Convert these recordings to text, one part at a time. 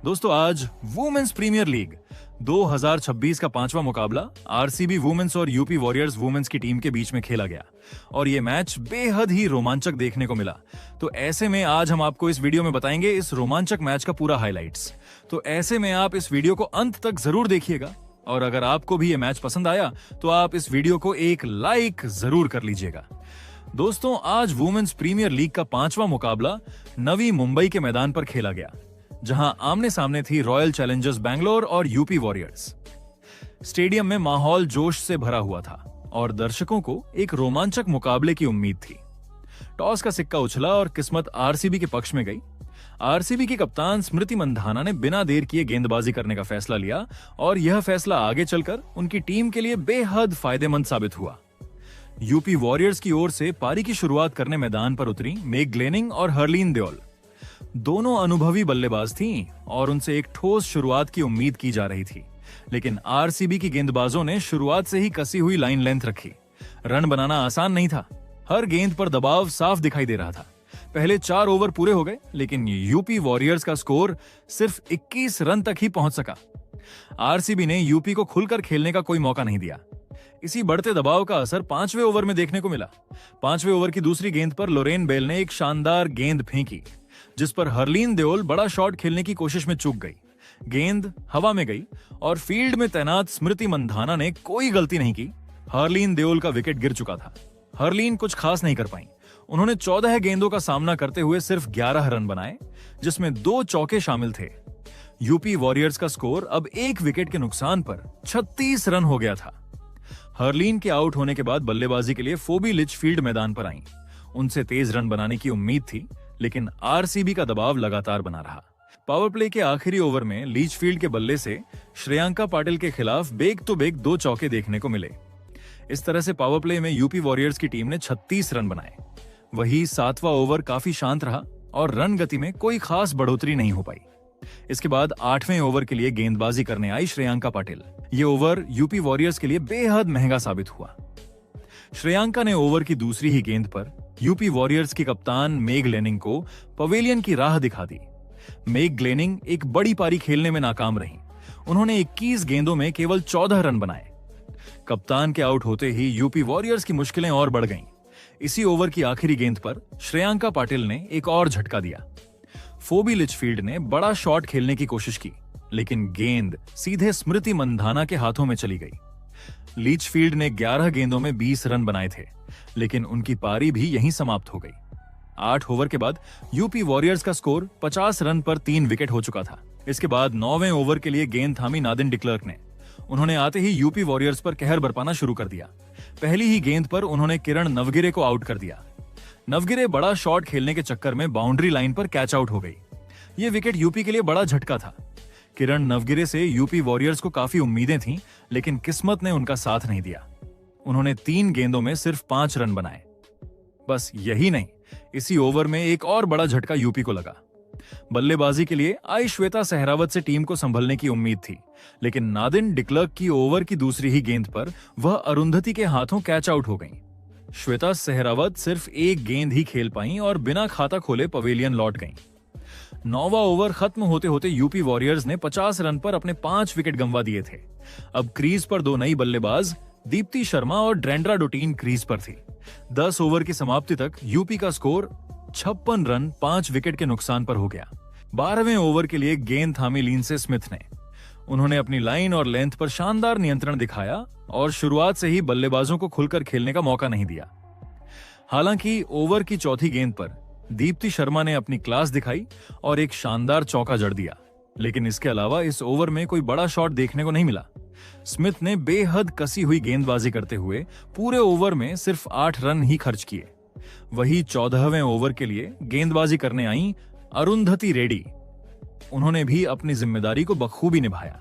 दोस्तों आज women's premier league 2026 का पांचवा मुकाबला आरसीबी वुमेन्स और यूपी वॉरियर्स वुमेन्स की टीम के बीच में खेला गया और ये मैच बेहद ही रोमांचक देखने को मिला। तो ऐसे में आज हम आपको इस वीडियो में बताएंगे इस रोमांचक मैच का पूरा हाइलाइट्स। तो ऐसे में आप इस वीडियो को अंत तक जरूर देखिएगा और अगर आपको भी ये मैच पसंद आया तो आप इस वीडियो को एक लाइक जरूर कर लीजिएगा। दोस्तों आज वुमेन्स प्रीमियर लीग का पांचवा मुकाबला नवी मुंबई के मैदान पर खेला गया, जहां आमने सामने थी रॉयल चैलेंजर्स बैंगलोर और यूपी वॉरियर्स। स्टेडियम में माहौल जोश से भरा हुआ था और दर्शकों को एक रोमांचक मुकाबले की उम्मीद थी। टॉस का सिक्का उछला और किस्मत आरसीबी के पक्ष में गई। आरसीबी की कप्तान स्मृति मंधाना ने बिना देर किए गेंदबाजी करने का फैसला लिया और यह फैसला आगे चलकर उनकी टीम के लिए बेहद फायदेमंद साबित हुआ। यूपी वॉरियर्स की ओर से पारी की शुरुआत करने मैदान पर उतरी मेग ग्लेनिंग और हरलीन देओल। दोनों अनुभवी बल्लेबाज थीं और उनसे एक ठोस शुरुआत की उम्मीद की जा रही थी, लेकिन आरसीबी की गेंदबाजों ने शुरुआत से ही कसी हुई लाइन लेंथ रखी। रन बनाना आसान नहीं था, हर गेंद पर दबाव साफ दिखाई दे रहा था। पहले 4 ओवर पूरे हो गए, लेकिन यूपी वॉरियर्स का स्कोर सिर्फ 21 रन तक ही पहुंच सका। आरसीबी ने यूपी को खुलकर खेलने का कोई मौका नहीं दिया। इसी बढ़ते दबाव का असर 5वें ओवर में देखने को मिला। 5वें ओवर की दूसरी गेंद पर लोरेन बेल ने एक शानदार गेंद फेंकी, जिस पर हरलीन देओल बड़ा शॉट खेलने की कोशिश में चूक गई। गेंद हवा में गई और फील्ड में तैनात स्मृति मंधाना ने कोई गलती नहीं की। हरलीन देओल का विकेट गिर चुका था। हरलीन कुछ खास नहीं कर पाई। उन्होंने 14 गेंदों का सामना करते हुए सिर्फ 11 रन बनाए, जिसमें 2 चौके शामिल थे। यूपी वॉरियर्स का स्कोर अब 1 विकेट के नुकसान पर 36 रन हो गया था। हरलीन के आउट होने के बाद बल्लेबाजी के लिए फोबी लिचफील्ड मैदान पर आईं। उनसे तेज रन बनाने की उम्मीद थी, लेकिन आरसीबी का दबाव लगातार बना रहा। पावर प्ले के आखिरी ओवर में लीचफील्ड के बल्ले से श्रेयांका पाटिल के खिलाफ बेग तो बेग 2 चौके देखने को मिले। इस तरह से पावर प्ले में यूपी वॉरियर्स की टीम ने 36 रन बनाए। वही 7वां ओवर काफी शांत रहा और रन गति में कोई खास बढ़ोतरी नहीं हो पाई। इसके बाद 8वें ओवर के लिए गेंदबाजी करने आई श्रेयांका पाटिल। ये ओवर यूपी वॉरियर्स के लिए बेहद महंगा साबित हुआ। श्रेयांका ने ओवर की दूसरी ही गेंद पर यूपी वॉरियर्स की कप्तान मेग ग्लेनिंग को पवेलियन की राह दिखा दी। मेग ग्लेनिंग एक बड़ी पारी खेलने में नाकाम रही। उन्होंने 21 गेंदों में केवल 14 रन बनाए। कप्तान के आउट होते ही यूपी वॉरियर्स की मुश्किलें और बढ़ गईं। इसी ओवर की आखिरी गेंद पर श्रेयांका पाटिल ने एक और झटका दिया। फोबी लिचफील्ड ने बड़ा शॉट खेलने की कोशिश की, लेकिन गेंद सीधे स्मृति मंधाना के हाथों में चली गई। लीचफील्ड ने 11 गेंदों में 20 रन बनाए थे, लेकिन उनकी पारी भी यहीं समाप्त हो गई। 8 ओवर के बाद यूपी वॉरियर्स का स्कोर 50 रन पर 3 विकेट हो चुका था। इसके बाद 9वें ओवर के लिए गेंद थामी नादिन डिक्लर्क ने। उन्होंने आते ही यूपी वॉरियर्स पर कहर बरपाना शुरू कर दिया। पहली ही गेंद पर उन्होंने किरण नवगिरे को आउट कर दिया। नवगिरे बड़ा शॉट खेलने के चक्कर में बाउंड्री लाइन पर कैच आउट हो गई। यह विकेट यूपी के लिए बड़ा झटका था। किरण नवगिरे से यूपी वॉरियर्स को काफी उम्मीदें थीं, लेकिन किस्मत ने उनका साथ नहीं दिया। उन्होंने 3 गेंदों में सिर्फ 5 रन बनाए। बस यही नहीं, इसी ओवर में एक और बड़ा झटका यूपी को लगा। बल्लेबाजी के लिए आई श्वेता सहरावत से टीम को संभलने की उम्मीद थी, लेकिन नादिन डिक्लर्क की ओवर की दूसरी ही गेंद पर वह अरुंधति के हाथों कैच आउट हो गईं। श्वेता सहरावत सिर्फ 1 गेंद ही खेल पाईं और बिना खाता खोले पवेलियन लौट गईं। 9वां ओवर खत्म होते होते यूपी वॉरियर्स ने 50 रन पर अपने 5 विकेट गंवा दिए थे। अब क्रीज पर 2 नई बल्लेबाज दीप्ति शर्मा और ड्रेंड्रा डोटीन क्रीज पर थी। 10 ओवर की समाप्ति तक यूपी का स्कोर 56 रन 5 विकेट के नुकसान पर हो गया। 12वें ओवर के लिए गेंद थामी लिंडसे स्मिथ ने। उन्होंने अपनी लाइन और लेंथ पर शानदार नियंत्रण दिखाया और शुरुआत से ही बल्लेबाजों को खुलकर खेलने का मौका नहीं दिया। हालांकि ओवर की चौथी गेंद पर दीप्ति शर्मा ने अपनी क्लास दिखाई और एक शानदार चौका जड़ दिया, लेकिन इसके अलावा इस ओवर में कोई बड़ा शॉट देखने को नहीं मिला। स्मिथ ने बेहद कसी हुई गेंदबाजी करते हुए पूरे ओवर में सिर्फ 8 रन ही खर्च किए। वही 14वें ओवर के लिए गेंदबाजी करने आई अरुंधति रेड्डी। उन्होंने भी अपनी जिम्मेदारी को बखूबी निभाया।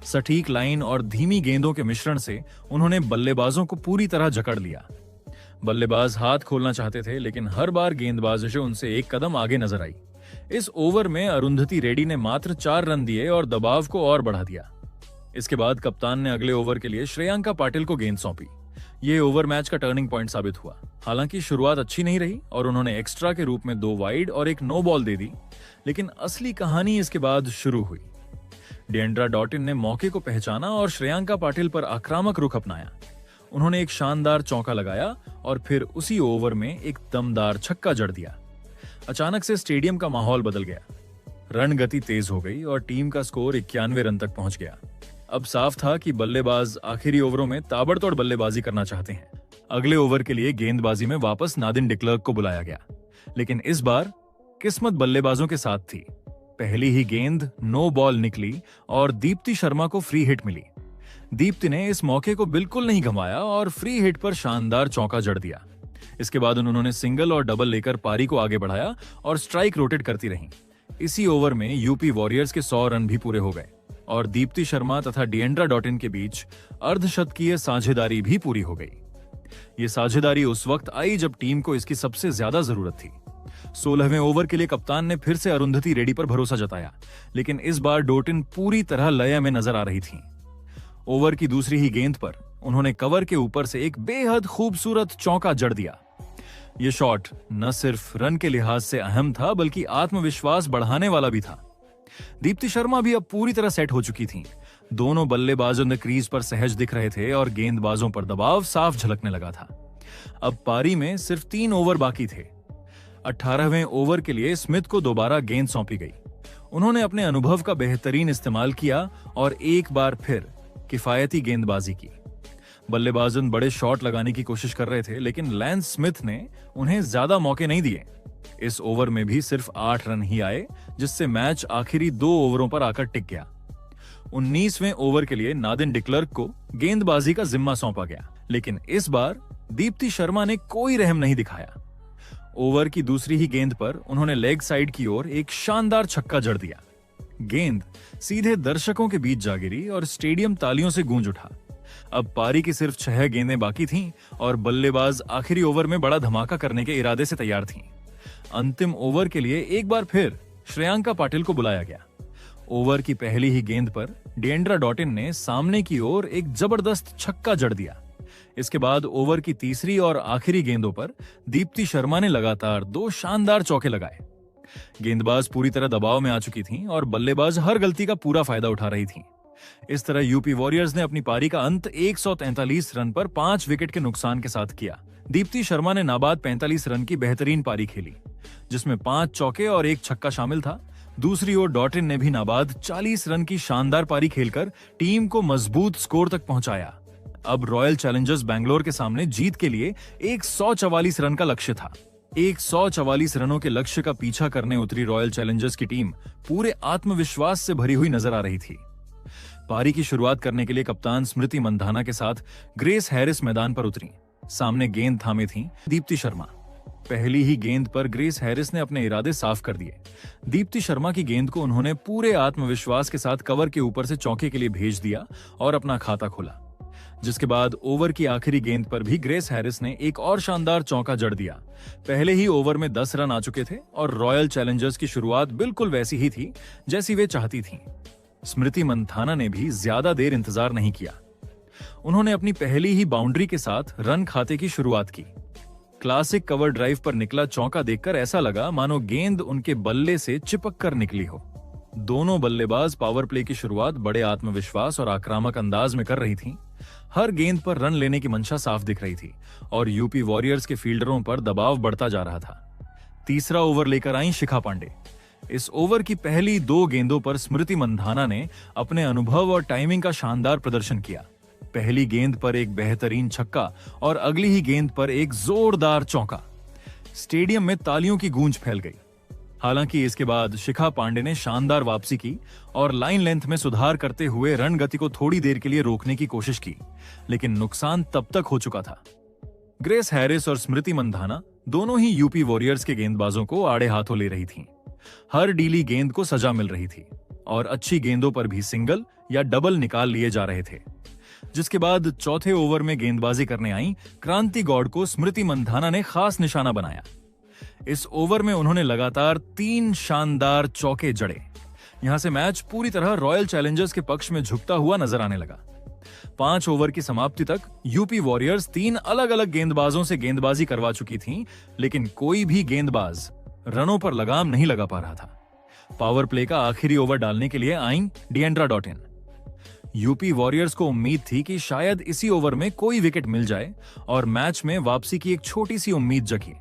सटीक लाइन और धीमी गेंदों के मिश्रण से उन्होंने बल्लेबाजों को पूरी तरह जकड़ लिया। बल्लेबाज हाथ खोलना चाहते थे, लेकिन हर बार गेंदबाज उनसे एक कदम आगे नजर आई। इस ओवर में अरुंधति रेड्डी ने मात्र 4 रन दिए और दबाव को और बढ़ा दिया। इसके बाद कप्तान ने अगले ओवर के लिए श्रेयांका पाटिल को गेंद सौंपी। ये ओवर मैच का टर्निंग पॉइंट साबित हुआ। हालांकि शुरुआत अच्छी नहीं रही और उन्होंने एक्स्ट्रा के रूप में 2 वाइड और एक नो बॉल दे दी, लेकिन असली कहानी इसके बाद शुरू हुई। डिएंड्रा डॉटिन ने मौके को पहचाना और श्रेयांका पाटिल पर आक्रामक रुख अपनाया। उन्होंने एक शानदार चौका लगाया और फिर उसी ओवर में एक दमदार छक्का जड़ दिया। अचानक से स्टेडियम का माहौल बदल गया। रन गति तेज हो गई और टीम का स्कोर 91 रन तक पहुंच गया। अब साफ था कि बल्लेबाज आखिरी ओवरों में ताबड़तोड़ बल्लेबाजी करना चाहते हैं। अगले ओवर के लिए गेंदबाजी में वापस नादिन डिक्लर्क को बुलाया गया, लेकिन इस बार किस्मत बल्लेबाजों के साथ थी। पहली ही गेंद नो बॉल निकली और दीप्ति शर्मा को फ्री हिट मिली। दीप्ति ने इस मौके को बिल्कुल नहीं गंवाया और फ्री हिट पर शानदार चौका जड़ दिया। इसके बाद उन्होंने सिंगल और डबल लेकर पारी को आगे बढ़ाया और स्ट्राइक रोटेट करती रहीं। इसी ओवर में यूपी वॉरियर्स के 100 रन भी पूरे हो गए और दीप्ति शर्मा तथा डिएंड्रा डॉटिन के बीच अर्धशतकीय साझेदारी भी पूरी हो गई। ये साझेदारी उस वक्त आई जब टीम को इसकी सबसे ज्यादा जरूरत थी। 16वें ओवर के लिए कप्तान ने फिर से अरुंधति रेड्डी पर भरोसा जताया, लेकिन इस बार डॉटिन पूरी तरह लय में नजर आ रही थी। ओवर की दूसरी ही गेंद पर उन्होंने कवर के ऊपर से एक बेहद खूबसूरत चौका जड़ दिया। यह शॉट न सिर्फ रन के लिहाज से अहम था, बल्कि आत्मविश्वास बढ़ाने वाला भी था। दीप्ति शर्मा भी अब पूरी तरह सेट हो चुकी थीं। दोनों बल्लेबाजों ने क्रीज पर सहज दिख रहे थे और गेंदबाजों पर दबाव साफ झलकने लगा था। अब पारी में सिर्फ 3 ओवर बाकी थे। 18वें ओवर के लिए स्मिथ को दोबारा गेंद सौंपी गई। उन्होंने अपने अनुभव का बेहतरीन इस्तेमाल किया और एक बार फिर किफायती गेंदबाजी की। बल्लेबाजों बड़े शॉट लगाने की कोशिश कर रहे थे, लेकिन लैंस स्मिथ ने उन्हें ज्यादा मौके नहीं दिए। इस ओवर में भी सिर्फ 8 रन ही आए, जिससे मैच आखिरी 2 ओवरों पर आकर टिक गया। 19वें ओवर के लिए नादिन डिक्लर्क को गेंदबाजी का जिम्मा सौंपा गया, लेकिन इस बार दीप्ति शर्मा ने कोई रहम नहीं दिखाया। ओवर की दूसरी ही गेंद पर उन्होंने लेग साइड की ओर एक शानदार छक्का जड़ दिया। गेंद सीधे दर्शकों के बीच जा गिरी और स्टेडियम तालियों से गूंज उठा। अब पारी की सिर्फ 6 गेंदें बाकी थीं और बल्लेबाज आखिरी ओवर में बड़ा धमाका करने के इरादे से तैयार थीं। अंतिम ओवर के लिए एक बार फिर श्रेयांका पाटिल को बुलाया गया। ओवर की पहली ही गेंद पर डिएंड्रा डॉटिन ने सामने की ओर एक जबरदस्त छक्का जड़ दिया। इसके बाद ओवर की तीसरी और आखिरी गेंदों पर दीप्ति शर्मा ने लगातार 2 शानदार चौके लगाए। गेंदबाज पूरी तरह दबाव में आ चुकी थीं और बल्लेबाज हर गलती का पूरा फायदा उठा रही थीं। इस तरह यूपी वॉरियर्स ने अपनी पारी का अंत 143 रन पर 5 विकेट के नुकसान के साथ किया। दीप्ति शर्मा ने नाबाद 45 रन की बेहतरीन पारी खेली, जिसमें 5 चौके और 1 छक्का शामिल था। दूसरी ओर डॉटिन ने भी नाबाद 40 रन की शानदार पारी खेलकर टीम को मजबूत स्कोर तक पहुंचाया। अब रॉयल चैलेंजर्स बैंगलोर के सामने जीत के लिए एक 144 रन का लक्ष्य था। 144 रनों के लक्ष्य का पीछा करने उतरी रॉयल चैलेंजर्स की टीम पूरे आत्मविश्वास से भरी हुई नजर आ रही थी। पारी की शुरुआत करने के लिए कप्तान स्मृति मंधाना के साथ ग्रेस हैरिस मैदान पर उतरी। सामने गेंद थामे थीं दीप्ति शर्मा। पहली ही गेंद पर ग्रेस हैरिस ने अपने इरादे साफ कर दिए। दीप्ति शर्मा की गेंद को उन्होंने पूरे आत्मविश्वास के साथ कवर के ऊपर से चौके के लिए भेज दिया और अपना खाता खोला। जिसके बाद ओवर की आखिरी गेंद पर भी ग्रेस हैरिस ने एक और शानदार चौका जड़ दिया। पहले ही ओवर में 10 रन आ चुके थे और रॉयल चैलेंजर्स की शुरुआत बिल्कुल वैसी ही थी जैसी वे चाहती थीं। स्मृति मंधाना ने भी ज्यादा देर इंतजार नहीं किया। उन्होंने अपनी पहली ही बाउंड्री के साथ रन खाते की शुरुआत की। क्लासिक कवर ड्राइव पर निकला चौका देखकर ऐसा लगा मानो गेंद उनके बल्ले से चिपक कर निकली हो। दोनों बल्लेबाज पावर प्ले की शुरुआत बड़े आत्मविश्वास और आक्रामक अंदाज में कर रही थीं। हर गेंद पर रन लेने की मंशा साफ दिख रही थी और यूपी वॉरियर्स के फील्डरों पर दबाव बढ़ता जा रहा था। तीसरा ओवर लेकर आई शिखा पांडे। इस ओवर की पहली 2 गेंदों पर स्मृति मंधाना ने अपने अनुभव और टाइमिंग का शानदार प्रदर्शन किया। पहली गेंद पर एक बेहतरीन छक्का और अगली ही गेंद पर एक जोरदार चौका। स्टेडियम में तालियों की गूंज फैल गई। हालांकि इसके बाद शिखा पांडे ने शानदार वापसी की और लाइन लेंथ में सुधार करते हुए रन गति को थोड़ी देर के लिए रोकने की कोशिश की, लेकिन नुकसान तब तक हो चुका था। ग्रेस हैरिस और स्मृति मंधाना दोनों ही यूपी वॉरियर्स के गेंदबाजों को आड़े हाथों ले रही थीं। हर डीली गेंद को सजा मिल रही थी और अच्छी गेंदों पर भी सिंगल या डबल निकाल लिए जा रहे थे। जिसके बाद चौथे ओवर में गेंदबाजी करने आई क्रांति गौड़ को स्मृति मंधाना ने खास निशाना बनाया। इस ओवर में उन्होंने लगातार 3 शानदार चौके जड़े। यहां से मैच पूरी तरह रॉयल चैलेंजर्स के पक्ष में झुकता हुआ नजर आने लगा। 5 ओवर की समाप्ति तक यूपी वॉरियर्स 3 अलग अलग गेंदबाजों से गेंदबाजी करवा चुकी थी, लेकिन कोई भी गेंदबाज रनों पर लगाम नहीं लगा पा रहा था। पावर प्ले का आखिरी ओवर डालने के लिए आईं डिएंड्रा डॉटिन। यूपी वॉरियर्स को उम्मीद थी कि शायद इसी ओवर में कोई विकेट मिल जाए और मैच में वापसी की एक छोटी सी उम्मीद जगी,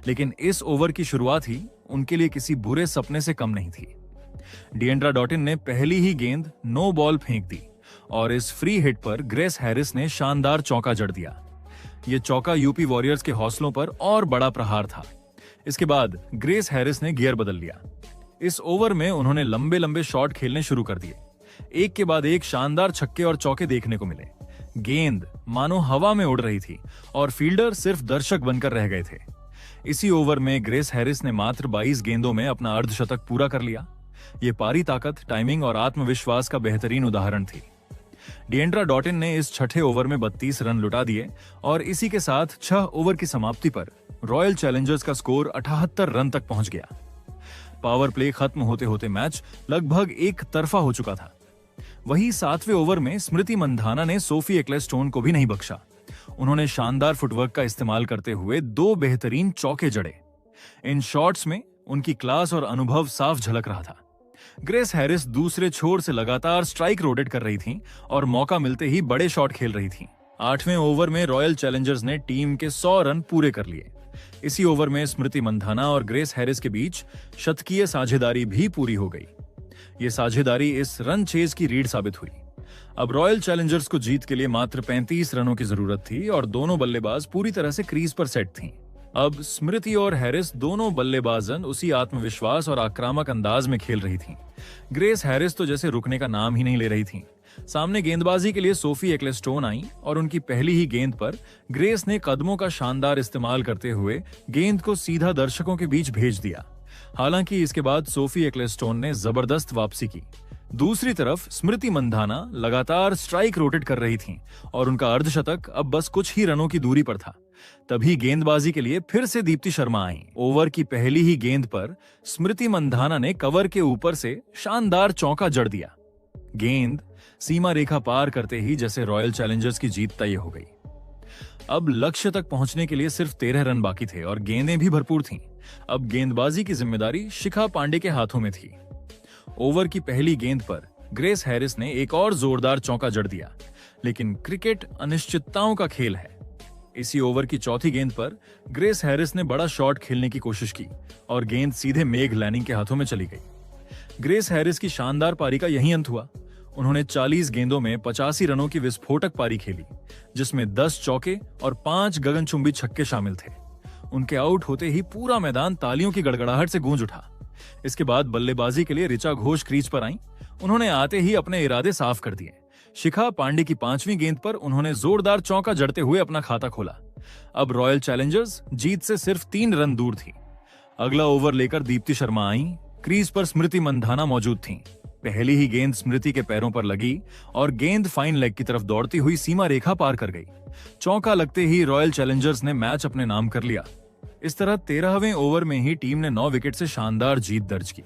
लेकिन इस ओवर की शुरुआत ही उनके लिए किसी बुरे सपने से कम नहीं थी। डिएंड्रा डॉटिन ने पहली ही गेंद नो बॉल फेंक दी और इस फ्री हिट पर ग्रेस हैरिस ने शानदार चौका जड़ दिया। यह चौका यूपी वॉरियर्स के हौसलों पर और बड़ा प्रहार था। इसके बाद ग्रेस हैरिस ने गियर बदल लिया। इस ओवर में उन्होंने लंबे लंबे शॉट खेलने शुरू कर दिए। एक के बाद एक शानदार छक्के और चौके देखने को मिले। गेंद मानो हवा में उड़ रही थी और फील्डर सिर्फ दर्शक बनकर रह गए थे। इसी ओवर में ग्रेस हैरिस ने मात्र 22 गेंदों में अपना अर्धशतक पूरा कर लिया। ये पारी ताकत, टाइमिंग और आत्मविश्वास का बेहतरीन उदाहरण थी। डिएंड्रा डॉटिन ने इस छठे ओवर में 32 रन लुटा दिए और इसी के साथ 6 ओवर की समाप्ति पर रॉयल चैलेंजर्स का स्कोर 78 रन तक पहुंच गया। पावर प्ले खत्म होते होते मैच लगभग एक तरफा हो चुका था। वही 7वें ओवर में स्मृति मंधाना ने सोफी एक्लेस्टोन को भी नहीं बख्शा। उन्होंने शानदार फुटवर्क का इस्तेमाल करते हुए 2 बेहतरीन चौके जड़े। इन शॉट्स में उनकी क्लास और अनुभव साफ झलक रहा था। ग्रेस हैरिस दूसरे छोर से लगातार स्ट्राइक रोटेट कर रही थीं और मौका मिलते ही बड़े शॉट खेल रही थीं। 8वें ओवर में रॉयल चैलेंजर्स ने टीम के 100 रन पूरे कर लिए। इसी ओवर में स्मृति मंधाना और ग्रेस हैरिस के बीच शतकीय साझेदारी भी पूरी हो गई। ये साझेदारी इस रन चेज की रीढ़ साबित हुई। अब रॉयल चैलेंजर्स को जीत के लिए मात्र 35 रनों की जरूरत थी और दोनों बल्लेबाज पूरी तरह से क्रीज पर सेट थीं। अब स्मृति और हैरिस दोनों बल्लेबाजन उसी आत्मविश्वास और आक्रामक अंदाज में खेल रही थीं। ग्रेस हैरिस तो जैसे रुकने का नाम ही नहीं ले रही थीं। सामने गेंदबाजी के लिए सोफी एक्लेस्टोन आई और उनकी पहली ही गेंद पर ग्रेस ने कदमों का शानदार इस्तेमाल करते हुए गेंद को सीधा दर्शकों के बीच भेज दिया। हालांकि इसके बाद सोफी एक्लेस्टोन ने जबरदस्त वापसी की। दूसरी तरफ स्मृति मंधाना लगातार स्ट्राइक रोटेट कर रही थीं और उनका अर्धशतक अब बस कुछ ही रनों की दूरी पर था। तभी गेंदबाजी के लिए फिर से दीप्ति शर्मा आईं। ओवर की पहली ही गेंद पर स्मृति मंधाना ने कवर के ऊपर से शानदार चौका जड़ दिया। गेंद सीमा रेखा पार करते ही जैसे रॉयल चैलेंजर्स की जीत तय हो गई। अब लक्ष्य तक पहुंचने के लिए सिर्फ 13 रन बाकी थे और गेंदें भी भरपूर थीं। अब गेंदबाजी की जिम्मेदारी शिखा पांडे के हाथों में थी। ओवर की पहली गेंद पर ग्रेस हैरिस ने एक और जोरदार चौका जड़ दिया, लेकिन क्रिकेट अनिश्चितताओं का खेल है। इसी ओवर की चौथी गेंद पर ग्रेस हैरिस ने बड़ा शॉट खेलने की कोशिश की और गेंद सीधे मेघ लैनिंग के हाथों में चली गई। ग्रेस हैरिस की शानदार पारी का यही अंत हुआ। उन्होंने 40 गेंदों में 85 रनों की विस्फोटक पारी खेली, जिसमें 10 चौके और 5 गगनचुंबी छक्के शामिल थे। उनके आउट होते ही पूरा मैदान तालियों की गड़गड़ाहट से गूंज उठा। इसके बाद बल्लेबाजी के लिए ऋचा घोष क्रीज पर आईं। उन्होंने आते ही अपने इरादे साफ कर दिए। शिखा पांडे की 5वीं गेंद पर उन्होंने जोरदार चौका जड़ते हुए अपना खाता खोला। अब रॉयल चैलेंजर्स जीत से सिर्फ 3 रन दूर थी। अगला ओवर लेकर दीप्ति शर्मा आईं। क्रीज पर स्मृति मंधाना मौजूद थीं। पहली ही गेंद स्मृति के पैरों पर लगी और गेंद फाइन लेग की तरफ दौड़ती हुई सीमा रेखा पार कर गई। चौका लगते ही रॉयल चैलेंजर्स ने मैच अपने नाम कर लिया। इस तरह 13वें ओवर में ही टीम ने 9 विकेट से शानदार जीत दर्ज की।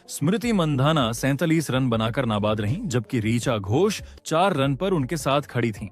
स्मृति मंधाना 47 रन बनाकर नाबाद रहीं, जबकि ऋचा घोष 4 रन पर उनके साथ खड़ी थीं।